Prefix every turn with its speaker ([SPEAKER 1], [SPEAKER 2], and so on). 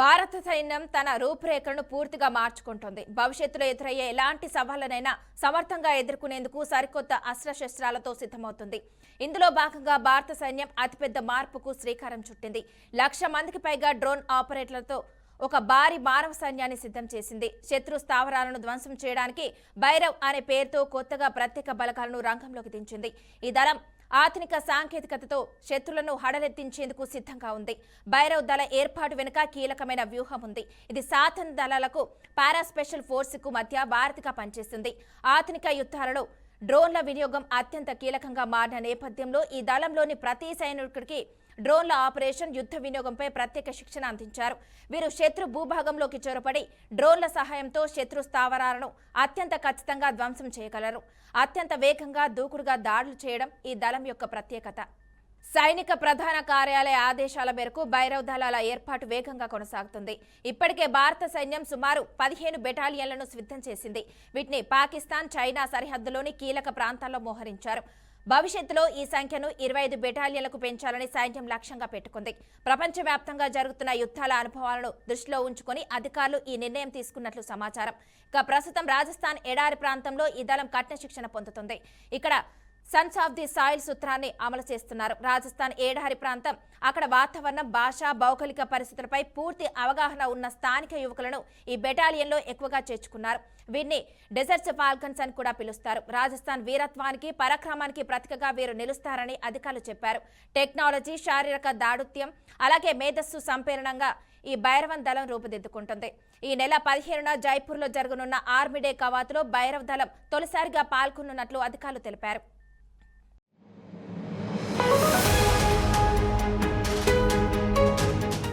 [SPEAKER 1] భారత సైన్యం తన రూపురేఖలను పూర్తిగా మార్చుకుంటోంది. భవిష్యత్తులో ఎదురయ్యే ఎలాంటి సవాళ్లనైనా సమర్థంగా ఎదుర్కొనేందుకు సరికొత్త అస్త్రశస్త్రాలతో సిద్ధమవుతుంది. ఇందులో భాగంగా భారత సైన్యం అతిపెద్ద మార్పుకు శ్రీకారం చుట్టింది. 1,00,000 మందికి పైగా డ్రోన్ ఆపరేటర్లతో ఒక భారీ మానవ సైన్యాన్ని సిద్ధం చేసింది. శత్రు స్థావరాలను ధ్వంసం చేయడానికి భైరవ్ అనే పేరుతో కొత్తగా ప్రత్యేక బలగాలను రంగంలోకి దించింది. ఈ దళం ఆధునిక సాంకేతికతతో శత్రులను హడలెత్తించేందుకు సిద్ధంగా ఉంది. భైరవ్ దళ ఏర్పాటు వెనుక కీలకమైన వ్యూహం ఉంది. ఇది సాధన దళాలకు పారా స్పెషల్ ఫోర్స్కు మధ్య వారధిగా పనిచేస్తుంది. ఆధునిక యుద్ధాలలో డ్రోన్ల వినియోగం అత్యంత కీలకంగా మారిన నేపథ్యంలో ఈ దళంలోని ప్రతి సైనికుడికి డ్రోన్ల ఆపరేషన్ యుద్ధ వినియోగంపై ప్రత్యేక శిక్షణ అందించారు. వీరు శత్రు భూభాగంలోకి చొరబడి డ్రోన్ల సహాయంతో శత్రు స్థావరాలను అత్యంత ఖచ్చితంగా ధ్వంసం చేయగలరు. అత్యంత వేగంగా దూకుడుగా దాడులు చేయడం ఈ దళం యొక్క ప్రత్యేకత. సైనిక ప్రధాన కార్యాలయ ఆదేశాల మేరకు భైరవ్ దళాల ఏర్పాటు వేగంగా కొనసాగుతుంది. ఇప్పటికే భారత సైన్యం సుమారు 15 బెటాలియన్లను సిద్ధం చేసింది. వీటిని పాకిస్తాన్, చైనా సరిహద్దులోని కీలక ప్రాంతాల్లో మోహరించారు. భవిష్యత్తులో ఈ సంఖ్యను 25 బెటాలియన్లకు పెంచాలని సైన్యం లక్ష్యంగా పెట్టుకుంది. ప్రపంచవ్యాప్తంగా జరుగుతున్న యుద్ధాల అనుభవాలను దృష్టిలో ఉంచుకొని అధికారులు ఈ నిర్ణయం తీసుకున్నట్లు సమాచారం. ఇక ప్రస్తుతం రాజస్థాన్ ఎడారి ప్రాంతంలో ఈ దళం కఠిన శిక్షణ పొందుతుంది. ఇక్కడ సన్స్ ఆఫ్ ది సాయిల్ సూత్రాన్ని అమలు చేస్తున్నారు. రాజస్థాన్ ఏడారి ప్రాంతం, అక్కడ వాతావరణం, భాష, భౌగోళిక పరిస్థితులపై పూర్తి అవగాహన ఉన్న స్థానిక యువకులను ఈ బెటాలియన్లో ఎక్కువగా చేర్చుకున్నారు. వీరిని డెజర్ట్స్ ఫాల్కన్స్ అని కూడా పిలుస్తారు. రాజస్థాన్ వీరత్వానికి, పరాక్రమానికి ప్రతీకగా వీరు నిలుస్తారని అధికారులు చెప్పారు. టెక్నాలజీ, శారీరక దాడుత్యం, అలాగే మేధస్సు సంపీర్ణంగా ఈ భైరవన్ దళం రూపుదిద్దుకుంటుంది. ఈ నెల 15న జైపూర్లో జరగనున్న ఆర్మీ డే కవాతులో భైరవ్ దళం తొలిసారిగా పాల్గొనున్నట్లు అధికారులు తెలిపారు.